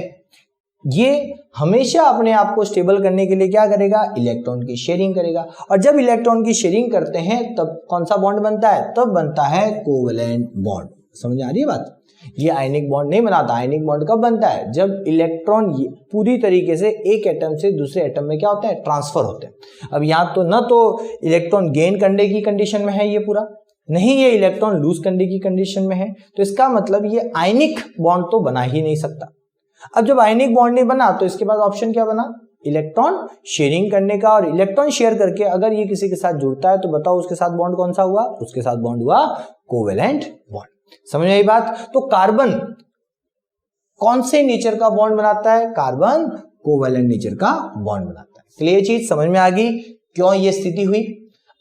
ये हमेशा अपने आप को स्टेबल करने के लिए क्या करेगा? इलेक्ट्रॉन की शेयरिंग करेगा, और जब इलेक्ट्रॉन की शेयरिंग करते हैं तब कौन सा बॉन्ड बनता है? तब बनता है कोवेलेंट बॉन्ड। समझ आ रही है बात? ये आयनिक बॉन्ड नहीं बनाता। आयनिक बॉन्ड कब बनता है? जब इलेक्ट्रॉन पूरी तरीके से एक एटम से दूसरे एटम में क्या होते हैं? ट्रांसफर होते हैं। अब यहाँ तो न तो इलेक्ट्रॉन गेन करने की कंडीशन में है ये पूरा, नहीं ये इलेक्ट्रॉन लूज करने की कंडीशन में है, तो इसका मतलब ये आयनिक बॉन्ड तो बना ही नहीं सकता। अब जब आयनिक बॉन्ड नहीं बना तो इसके बाद ऑप्शन क्या बना? इलेक्ट्रॉन शेयरिंग करने का, और इलेक्ट्रॉन शेयर करके अगर ये किसी के साथ जुड़ता है तो बताओ उसके साथ बॉन्ड कौन सा हुआ? उसके साथ बॉन्ड हुआ कोवेलेंट बॉन्ड। समझ आई बात? तो कार्बन कौन से नेचर का बॉन्ड बनाता है? कार्बन कोवेलेंट नेचर का बॉन्ड बनाता है। क्लियर चीज समझ में आ गई क्यों ये स्थिति हुई?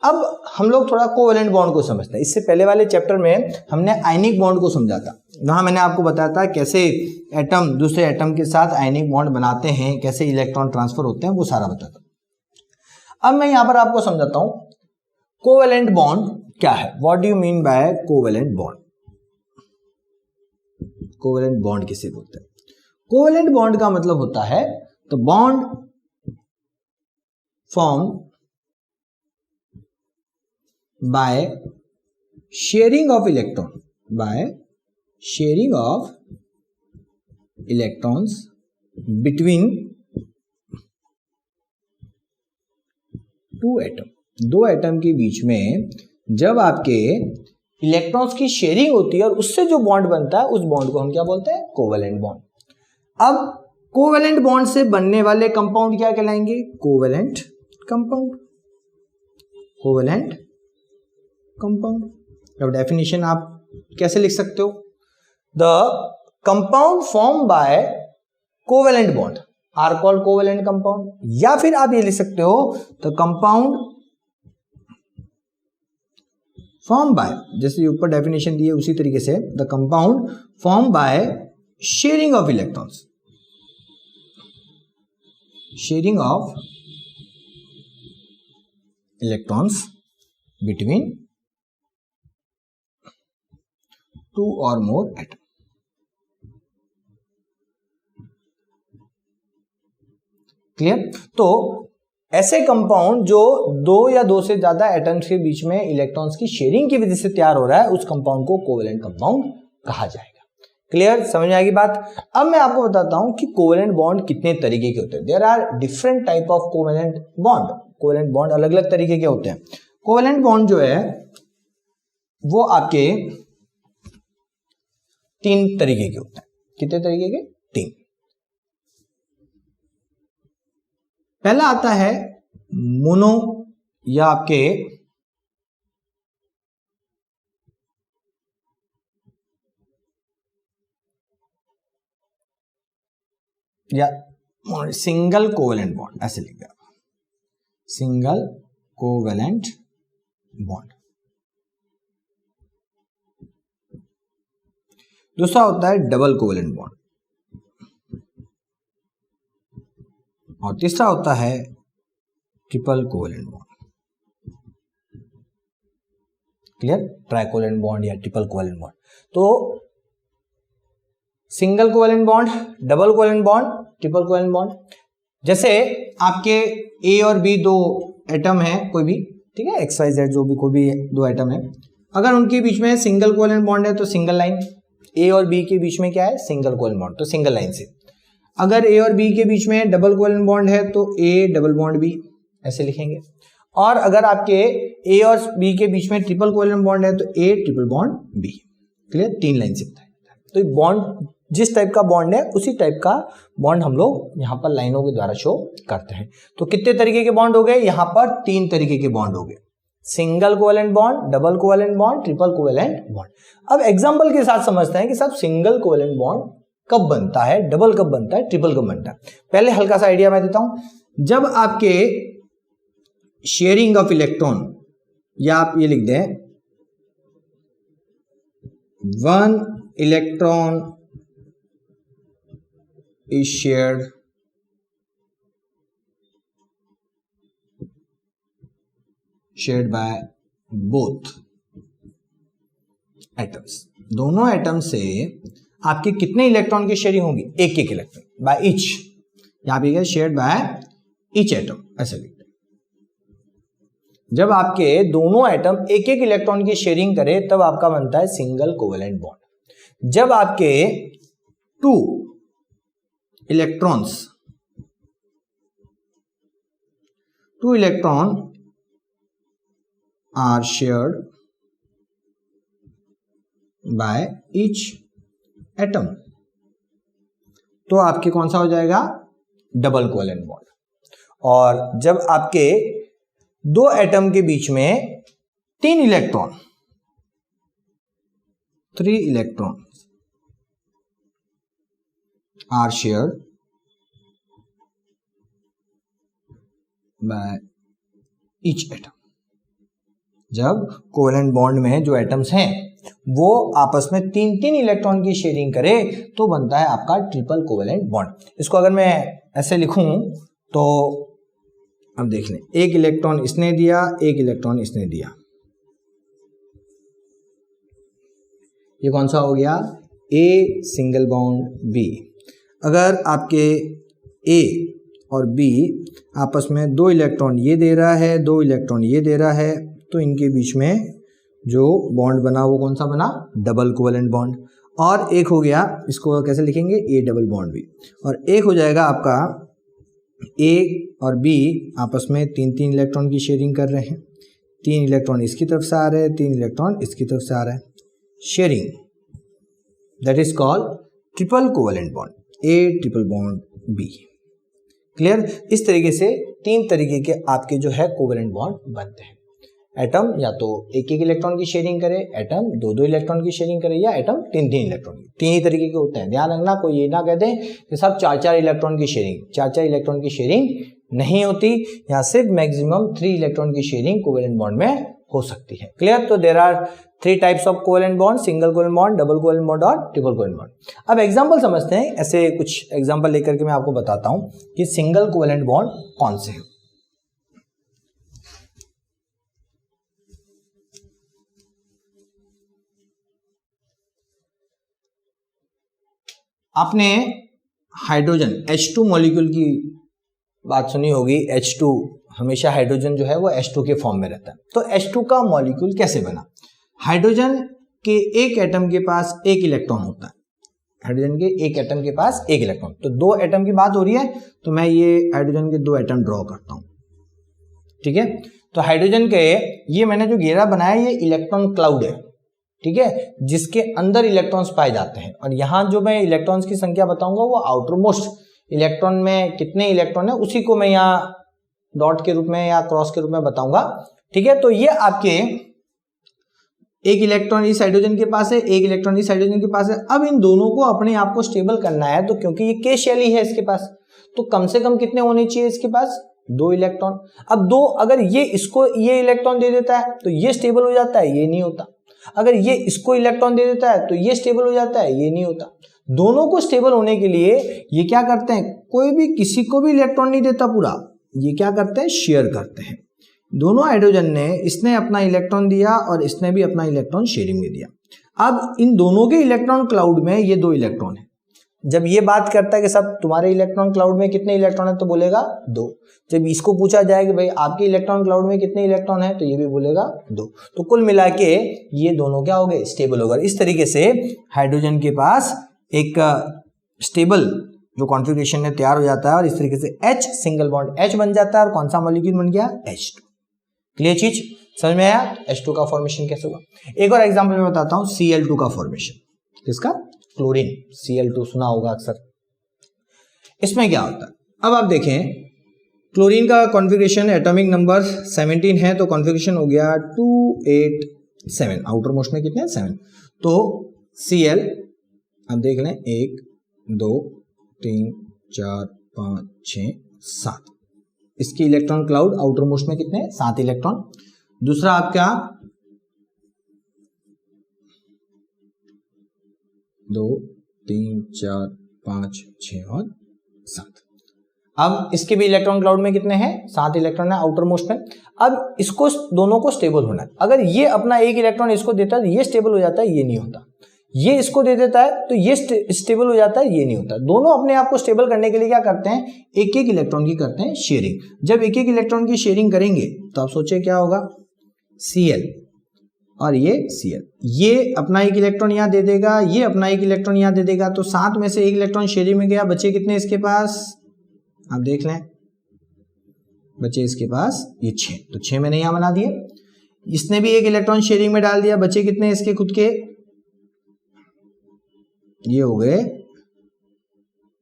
अब हम लोग थोड़ा कोवेलेंट बॉन्ड को समझते हैं। इससे पहले वाले चैप्टर में हमने आयनिक बॉन्ड को समझा था, वहां मैंने आपको बताया था कैसे एटम दूसरे एटम के साथ आयनिक बॉन्ड बनाते हैं, कैसे इलेक्ट्रॉन ट्रांसफर होते हैं, वो सारा बताता। अब मैं यहां पर आपको समझाता हूं कोवेलेंट बॉन्ड क्या है? What do you mean by covalent bond? Covalent bond किसे बोलते हैं? कोवेलेंट बॉन्ड का मतलब होता है the bond form by sharing of electron, by sharing of electrons between two atom, दो एटम के बीच में जब आपके इलेक्ट्रॉन्स की शेयरिंग होती है और उससे जो बॉन्ड बनता है उस बॉन्ड को हम क्या बोलते हैं? Covalent bond. अब कोवेलेंट बॉन्ड से बनने वाले कंपाउंड क्या कहलाएंगे? Covalent compound, covalent compound. अब डेफिनेशन आप कैसे लिख सकते हो? The compound form by covalent bond are called covalent compound, या फिर आप ये लिख सकते हो द कंपाउंड फॉर्म बाय, जैसे ऊपर डेफिनेशन दी है उसी तरीके से, the compound form by sharing of electrons, sharing of electrons between two और मोर एटम। क्लियर? तो ऐसे कंपाउंड जो दो या दो से ज्यादा एटम्स के बीच में इलेक्ट्रॉन्स की शेयरिंग की वजह से तैयार हो रहा है, उस कंपाउंड को कोवेलेंट कंपाउंड कहा जाएगा। क्लियर? समझ में आएगी बात? अब मैं आपको बताता हूं कि कोवेलेंट बॉन्ड कितने तरीके के होते हैं। There are different type of covalent bond. Covalent bond अलग अलग तरीके के होते हैं। कोवेलेंट बॉन्ड जो है वो आपके तीन तरीके के होते हैं। कितने तरीके के? तीन। पहला आता है मोनो या आपके या सिंगल कोवेलेंट बॉन्ड, ऐसे लिख दिया, सिंगल कोवेलेंट बॉन्ड। दूसरा होता है डबल कोवेलेंट बॉन्ड, और तीसरा होता है triple covalent bond. Clear? Tricovalent bond या ट्रिपल कोवेलेंट बॉन्ड। तो single covalent bond, double covalent bond, triple covalent bond. जैसे आपके ए और बी दो एटम है कोई भी, ठीक है, एक्स वाई जेड जो भी कोई भी दो एटम है, अगर उनके बीच में सिंगल कोवेलेंट बॉन्ड है तो सिंगल लाइन। ए और बी के बीच में क्या है? सिंगल कोवेलेंट बॉन्ड, तो सिंगल लाइन से। अगर ए और बी के बीच में डबल कोवेलेंट बॉन्ड है तो ए डबल बॉन्ड बी, ऐसे लिखेंगे। और अगर आपके ए और बी के बीच में ट्रिपल कोवेलेंट बॉन्ड है तो a triple bond be. Clear? तीन लाइन से बताया जाता है। तो बॉन्ड जिस टाइप का बॉन्ड है उसी टाइप का बॉन्ड हम लोग यहाँ पर लाइनों के द्वारा शो करते हैं। तो कितने तरीके के बॉन्ड हो गए? यहाँ पर तीन तरीके के बॉन्ड हो गए, single covalent bond, double covalent bond, triple covalent bond. अब एग्जांपल के साथ समझते हैं कि साहब सिंगल कोवेलेंट बॉन्ड कब बनता है, डबल कब बनता है, ट्रिपल कब बनता है। पहले हल्का सा आइडिया मैं देता हूं। जब आपके शेयरिंग ऑफ इलेक्ट्रॉन, या आप ये लिख दें one electron is shared by both atoms। दोनों एटम से आपके कितने इलेक्ट्रॉन की शेयरिंग होगी? एक एक इलेक्ट्रॉन बाय ईच। यहां पे शेयर्ड बाय ईच एटम, ऐसे लिखते हैं। जब आपके दोनों एटम एक एक इलेक्ट्रॉन की शेयरिंग करे तब आपका बनता है सिंगल कोवेलेंट बॉन्ड। जब आपके two electron are shared by each atom, तो आपके कौन सा हो जाएगा? Double covalent bond. और जब आपके दो एटम के बीच में तीन electron, three electron are shared by each atom, जब कोवेलेंट बॉन्ड में जो एटम्स हैं वो आपस में तीन तीन इलेक्ट्रॉन की शेयरिंग करे तो बनता है आपका ट्रिपल कोवेलेंट बॉन्ड। इसको अगर मैं ऐसे लिखूं तो अब देख लें, एक इलेक्ट्रॉन इसने दिया, एक इलेक्ट्रॉन इसने दिया, ये कौन सा हो गया, ए सिंगल बॉन्ड बी। अगर आपके ए और बी आपस में 2 इलेक्ट्रॉन ये दे रहा है, 2 इलेक्ट्रॉन ये दे रहा है, तो इनके बीच में जो बॉन्ड बना वो कौन सा बना, डबल कोवेलेंट बॉन्ड। और एक हो गया, इसको कैसे लिखेंगे, ए डबल बॉन्ड बी। और एक हो जाएगा आपका ए और बी आपस में 3-3 इलेक्ट्रॉन की शेयरिंग कर रहे हैं, 3 इलेक्ट्रॉन इसकी तरफ से आ रहे हैं, 3 इलेक्ट्रॉन इसकी तरफ से आ रहा है, sharing, that is called triple covalent bond, a triple bond be. Clear. इस तरीके से 3 तरीके के आपके जो है कोवेलेंट बॉन्ड बनते हैं। एटम या तो एक इलेक्ट्रॉन की शेयरिंग करे, एटम 2-2 इलेक्ट्रॉन की शेयरिंग करे, या एटम 3-3 इलेक्ट्रॉन की, 3 ही तरीके के होते हैं। ध्यान रखना, कोई ये ना कह दे कि सब 4-4 इलेक्ट्रॉन की शेयरिंग, 4-4 इलेक्ट्रॉन की शेयरिंग नहीं होती, यहाँ सिर्फ मैक्सिमम 3 इलेक्ट्रॉन की शेयरिंग कोवेलेंट बॉन्ड में हो सकती है। क्लियर। तो there are 3 types of covalent bond, single covalent bond, double covalent bond और ट्रिपल कोवेलेंट बॉन्ड। अब एग्जांपल समझते हैं, ऐसे कुछ एग्जांपल लेकर के मैं आपको बताता हूं कि सिंगल कोवेलेंट बॉन्ड कौन से हैं। आपने हाइड्रोजन H2 मॉलिक्यूल की बात सुनी होगी। H2 हमेशा हाइड्रोजन जो है वो H2 के फॉर्म में रहता है। तो H2 का मॉलिक्यूल कैसे बना? हाइड्रोजन के एक एटम के पास एक इलेक्ट्रॉन होता है, हाइड्रोजन के एक एटम के पास एक इलेक्ट्रॉन। तो 2 एटम की बात हो रही है, तो मैं ये हाइड्रोजन के 2 एटम ड्रॉ करता हूं, ठीक है। तो हाइड्रोजन के ये मैंने जो घेरा बनाया ये इलेक्ट्रॉन क्लाउड है, ठीक है, जिसके अंदर इलेक्ट्रॉन्स पाए जाते हैं। और यहां जो मैं इलेक्ट्रॉन्स की संख्या बताऊंगा वो आउटर मोस्ट इलेक्ट्रॉन में कितने इलेक्ट्रॉन है उसी को मैं यहाँ डॉट के रूप में या क्रॉस के रूप में बताऊंगा, ठीक है। तो ये आपके एक इलेक्ट्रॉन इस हाइड्रोजन के पास है, एक इलेक्ट्रॉन इस हाइड्रोजन के पास है। अब इन दोनों को अपने आप को स्टेबल करना है, तो क्योंकि ये के शैली है इसके पास, तो कम से कम कितने होने चाहिए इसके पास, 2 इलेक्ट्रॉन। अब 2 अगर ये इसको ये इलेक्ट्रॉन दे देता है तो ये स्टेबल हो जाता है, ये नहीं होता। अगर ये इसको इलेक्ट्रॉन दे देता है तो ये स्टेबल हो जाता है, ये नहीं होता। दोनों को स्टेबल होने के लिए ये क्या करते हैं, कोई भी किसी को भी इलेक्ट्रॉन नहीं देता पूरा, ये क्या करते हैं, शेयर करते हैं। दोनों हाइड्रोजन ने, इसने अपना इलेक्ट्रॉन दिया और इसने भी अपना इलेक्ट्रॉन शेयरिंग में दिया। अब इन दोनों के इलेक्ट्रॉन क्लाउड में ये 2 इलेक्ट्रॉन है। जब ये बात करता है कि सब तुम्हारे इलेक्ट्रॉन क्लाउड में कितने इलेक्ट्रॉन है, तो बोलेगा 2। जब इसको पूछा जाए कि भाई आपके इलेक्ट्रॉन क्लाउड में कितने इलेक्ट्रॉन है, तो ये भी बोलेगा 2। तो कुल मिला के ये दोनों क्या हो गए, स्टेबल हो गए। इस तरीके से हाइड्रोजन के पास एक स्टेबल जो कॉन्फ़िगरेशन में तैयार हो जाता है और इस तरीके से H सिंगल बॉन्ड H बन जाता है और कौन सा मॉलिक्यूल बन गया, H2। क्लियर चीज समझ में आया, H2 का फॉर्मेशन कैसे होगा। एक और एग्जांपल मैं बताता हूं, Cl2 का फॉर्मेशन, किसका, क्लोरीन, Cl2 सुना होगा अक्सर। इसमें क्या होता है, अब आप देखें क्लोरीन का कॉन्फ़िगरेशन एटॉमिक नंबर 17 है, तो कॉन्फ़िगरेशन हो गया 287, आउटर मोस्ट में कितने हैं, 7। तो Cl आप देख लें 1 2 3 4 5 6 7, इसकी इलेक्ट्रॉन क्लाउड आउटर मोस्ट में कितने, 7 इलेक्ट्रॉन। दूसरा आपका 2 3 4 5 6 और 7। अब इसके भी इलेक्ट्रॉन क्लाउड में कितने हैं, 7 इलेक्ट्रॉन है आउटर मोस्ट में। अब इसको दोनों को स्टेबल होना है। अगर ये अपना एक इलेक्ट्रॉन इसको देता है तो ये स्टेबल हो जाता है, ये नहीं होता। ये इसको दे देता है तो ये स्टेबल हो जाता है, ये नहीं होता। दोनों अपने आप को स्टेबल करने के लिए क्या करते हैं, एक एक इलेक्ट्रॉन की करते हैं शेयरिंग। जब एक एक इलेक्ट्रॉन की शेयरिंग करेंगे तो आप सोचिए क्या होगा, Cl और ये Cl, ये अपना एक इलेक्ट्रॉन यहाँ दे देगा, ये अपना एक इलेक्ट्रॉन यहाँ दे देगा, तो 7 में से एक इलेक्ट्रॉन शेयरिंग में गया, बचे कितने इसके पास, आप देख लें, बचे इसके पास ये 6, तो 6 मैंने यहाँ बना दिए। इसने भी एक इलेक्ट्रॉन शेयरिंग में डाल दिया, बचे कितने इसके खुद के, ये हो गए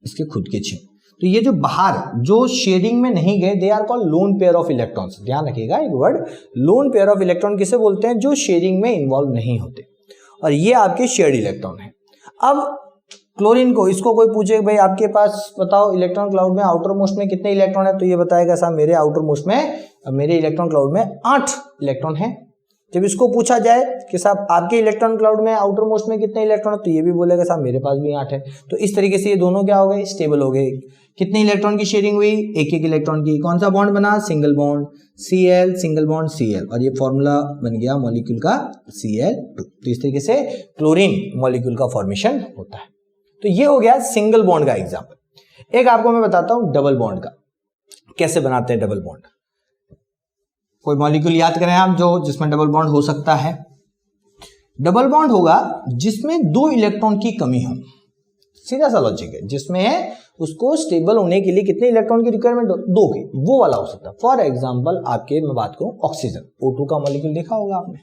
इसके खुद के 6। तो ये जो बाहर जो शेयरिंग में नहीं गए, they are called lone pair of electrons. ध्यान रखिएगा एक word, lone pair of electron किसे बोलते हैं, जो शेयरिंग में इन्वॉल्व नहीं होते, और ये आपके शेयर्ड इलेक्ट्रॉन है। अब क्लोरीन को, इसको कोई पूछे भाई आपके पास बताओ इलेक्ट्रॉन क्लाउड में आउटर मोस्ट में कितने इलेक्ट्रॉन है, तो ये बताएगा साहब मेरे आउटर मोस्ट में, मेरे इलेक्ट्रॉन क्लाउड में 8 इलेक्ट्रॉन है। जब इसको पूछा जाए कि साहब आपके इलेक्ट्रॉन क्लाउड में आउटर मोस्ट में कितने इलेक्ट्रॉन, तो ये भी बोलेगा साहब मेरे पास भी 8 है। तो इस तरीके से ये दोनों क्या हो गए, स्टेबल हो गए। कितने इलेक्ट्रॉन की शेयरिंग हुई, एक एक इलेक्ट्रॉन की। कौन सा बॉन्ड बना, single bond Cl, single bond Cl, और ये फॉर्मूला बन गया मॉलिक्यूल का Cl2। तो इस तरीके से क्लोरीन मॉलिक्यूल का फॉर्मेशन होता है। तो ये हो गया सिंगल बॉन्ड का एग्जांपल। एक आपको मैं बताता हूं डबल बॉन्ड का, कैसे बनाते हैं डबल बॉन्ड। कोई मॉलिक्यूल याद करें आप जो जिसमें डबल बॉन्ड हो सकता है। डबल बॉन्ड होगा जिसमें 2 इलेक्ट्रॉन की कमी हो, सीधा सा लॉजिक है। जिसमें उसको स्टेबल होने के लिए कितने इलेक्ट्रॉन की रिक्वायरमेंट हो, 2 की, वो वाला हो सकता है। फॉर एग्जांपल आपके मैं बात करूं ऑक्सीजन, O2 का मॉलिक्यूल देखा होगा आपने,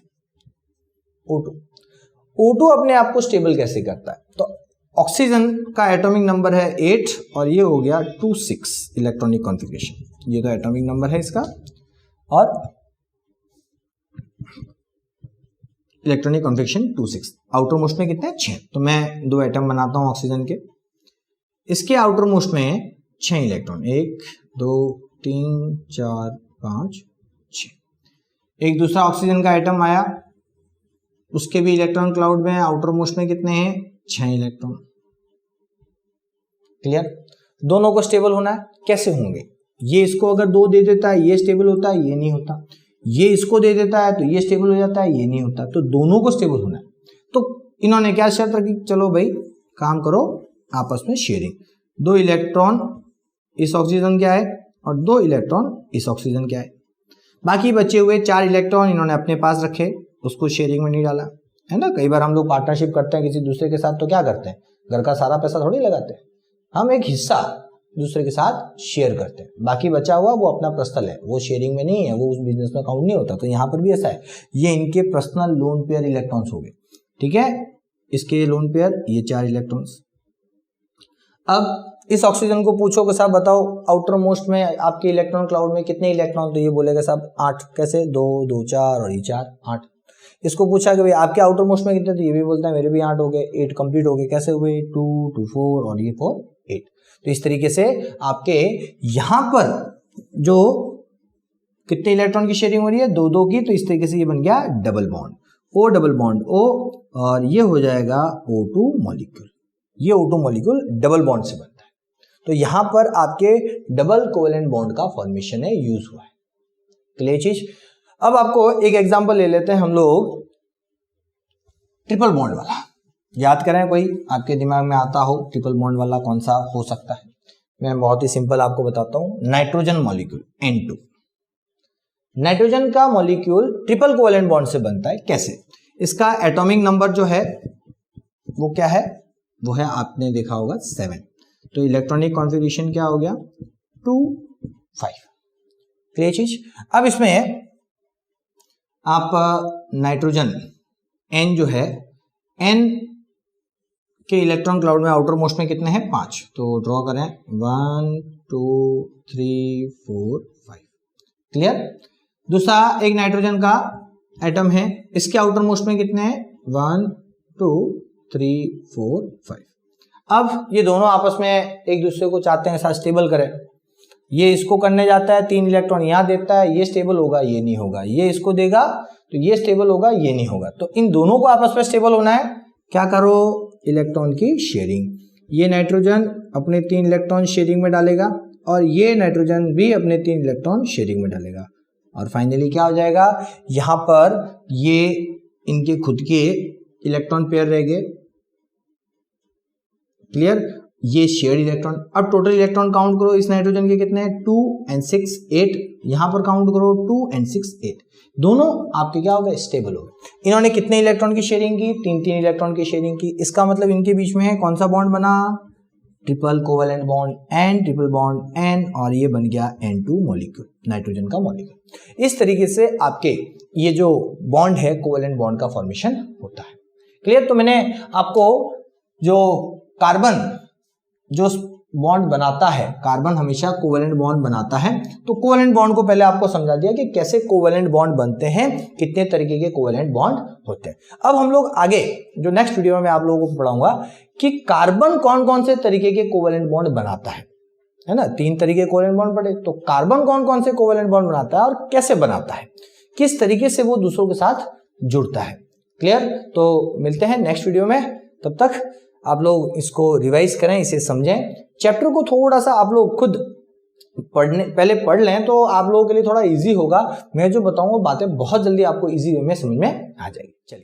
O2 अपने आप को स्टेबल कैसे करता है, तो ऑक्सीजन का एटॉमिक नंबर है 8 और ये हो गया 2,6 इलेक्ट्रॉनिक कॉन्फ़िगरेशन। ये तो एटॉमिक नंबर है इसका, और इलेक्ट्रॉनिक कॉन्फ़िगरेशन 2,6। आउटर मोस्ट में कितने, 6। तो मैं 2 एटम बनाता हूं ऑक्सीजन के। इसके आउटर मोस्ट में 6 इलेक्ट्रॉन, 1 2 3 4 5 6। एक दूसरा ऑक्सीजन का एटम आया, उसके भी इलेक्ट्रॉन क्लाउड में आउटर मोस्ट में कितने हैं, 6 इलेक्ट्रॉन। क्लियर। दोनों को स्टेबल होना है, कैसे होंगे, ये इसको अगर 2 दे देता है ये स्टेबल होता है, ये नहीं होता। ये इसको दे देता है तो ये स्टेबल हो जाता है, ये नहीं होता। तो दोनों को स्टेबल होना है। तो इन्होंने क्या शर्त रखी, चलो भाई काम करो आपस में शेयरिंग। 2 इलेक्ट्रॉन इस ऑक्सीजन के आए और 2 इलेक्ट्रॉन इस ऑक्सीजन के आए। बाकी बचे हुए 4 इलेक्ट्रॉन इन्होंने अपने पास रखे, उसको शेयरिंग में नहीं डाला, है ना। कई बार हम लोग पार्टनरशिप करते हैं किसी दूसरे के साथ, तो क्या करते हैं, घर का सारा पैसा थोड़ी लगाते हैं, हम एक हिस्सा दूसरे के साथ शेयर करते हैं। बाकी बचा हुआ वो अपना पर्सनल है, वो शेयरिंग में नहीं है, वो उस बिजनेस में काउंट नहीं होता। तो यहाँ पर भी ऐसा है, ये इनके पर्सनल लोन पेयर इलेक्ट्रॉन्स हो गए, ठीक है। इसके लोन पेयर ये 4 इलेक्ट्रॉन्स। अब इस ऑक्सीजन को पूछो कि साहब बताओ आउटर मोस्ट में आपके इलेक्ट्रॉन क्लाउड में कितने इलेक्ट्रॉन, तो ये बोलेगा साहब 8। कैसे, 2 2 4 और ये 4 8। इसको पूछा कि भाई आपके आउटर मोस्ट में कितने, तो ये भी बोलता है मेरे भी 8 हो गए, 8 कंप्लीट हो गए। कैसे हुए, 2 2 4 और ये 4 8। तो इस तरीके से आपके यहां पर जो कितने इलेक्ट्रॉन की शेयरिंग हो रही है, 2 2 की। तो इस तरीके से ये बन गया double bond, O double bond O, और ये हो जाएगा O2 मॉलिक्यूल। ये O2 मॉलिक्यूल डबल बॉन्ड से बनता है। तो यहां पर आपके डबल कोवेलेंट बॉन्ड का फॉर्मेशन है, यूज हुआ है। क्लियर चीज। अब आपको एक एग्जांपल ले लेते हैं हम लोग ट्रिपल बॉन्ड वाला। याद करें कोई आपके दिमाग में आता हो ट्रिपल बॉन्ड वाला कौन सा हो सकता है। मैं बहुत ही सिंपल आपको बताता हूं, नाइट्रोजन मॉलिक्यूल N2। नाइट्रोजन का मॉलिक्यूल ट्रिपल कोवेलेंट बॉन्ड से बनता है। कैसे, इसका एटॉमिक नंबर जो है वो क्या है, वो है आपने देखा होगा 7। तो इलेक्ट्रॉनिक कॉन्फ़िगरेशन क्या हो गया, 2 5। क्लियर चीज। अब इसमें आप नाइट्रोजन N जो है, N के इलेक्ट्रॉन क्लाउड में आउटर मोस्ट में कितने हैं, 5। तो ड्रॉ करें 1 2 3 4 5। क्लियर। दूसरा एक नाइट्रोजन का एटम है, इसके आउटर मोस्ट में कितने हैं, 1 2 3 4 5। अब ये दोनों आपस में एक दूसरे को चाहते हैं साथ स्टेबल करें। ये इसको करने जाता है, 3 इलेक्ट्रॉन यहां देता है, ये स्टेबल होगा, ये नहीं होगा। ये इसको देगा तो ये स्टेबल होगा, ये नहीं होगा। तो इन दोनों को आपस में स्टेबल होना है, क्या करो, इलेक्ट्रॉन की शेयरिंग। ये नाइट्रोजन अपने 3 इलेक्ट्रॉन शेयरिंग में डालेगा और ये नाइट्रोजन भी अपने 3 इलेक्ट्रॉन शेयरिंग में डालेगा। और फाइनली क्या हो जाएगा, यहां पर ये इनके खुद के इलेक्ट्रॉन पेयर रह गए। क्लियर। ये शेयर्ड इलेक्ट्रॉन। अब टोटल इलेक्ट्रॉन काउंट करो इस नाइट्रोजन के कितने हैं, 2 and 6 8। यहां पर काउंट करो 2 and 6 8। दोनों आपके क्या हो गए, स्टेबल हो गए। इन्होंने कितने इलेक्ट्रॉन की शेयरिंग की, 3 इलेक्ट्रॉन की शेयरिंग की। इसका मतलब इनके बीच में कौन सा बॉन्ड बना, triple covalent bond N, triple bond N, और ये बन गया N2 मॉलिक्यूल, नाइट्रोजन का मॉलिक्यूल। इस तरीके से आपके ये जो बॉन्ड है कोवेलेंट बॉन्ड का फॉर्मेशन होता है। क्लियर। तो मैंने आपको जो कार्बन जो बॉन्ड बनाता है, कार्बन हमेशा कोवेलेंट बॉन्ड बनाता है। तो कोवेलेंट बॉन्ड को पहले आपको समझा दिया कि कैसे कोवेलेंट बॉन्ड बनते हैं, कितने तरीके के कोवेलेंट बॉन्ड होते हैं। अब हम लोग आगे जो नेक्स्ट वीडियो में आप लोगों को पढ़ाऊंगा कि कार्बन कौन कौन से तरीके के कोवेलेंट बॉन्ड बनाता है ना। 3 तरीके कोवेलेंट बॉन्ड पढ़े, तो कार्बन कौन कौन से कोवेलेंट बॉन्ड बनाता है और कैसे बनाता है, किस तरीके से वो दूसरों के साथ जुड़ता है। क्लियर? तो मिलते हैं नेक्स्ट वीडियो में, तब तक आप लोग इसको रिवाइज करें, इसे समझें, चैप्टर को थोड़ा सा आप लोग खुद पहले पढ़ लें तो आप लोगों के लिए थोड़ा इजी होगा। मैं जो बताऊंगा बातें बहुत जल्दी आपको इजी वे में समझ में आ जाएगी। चलिए।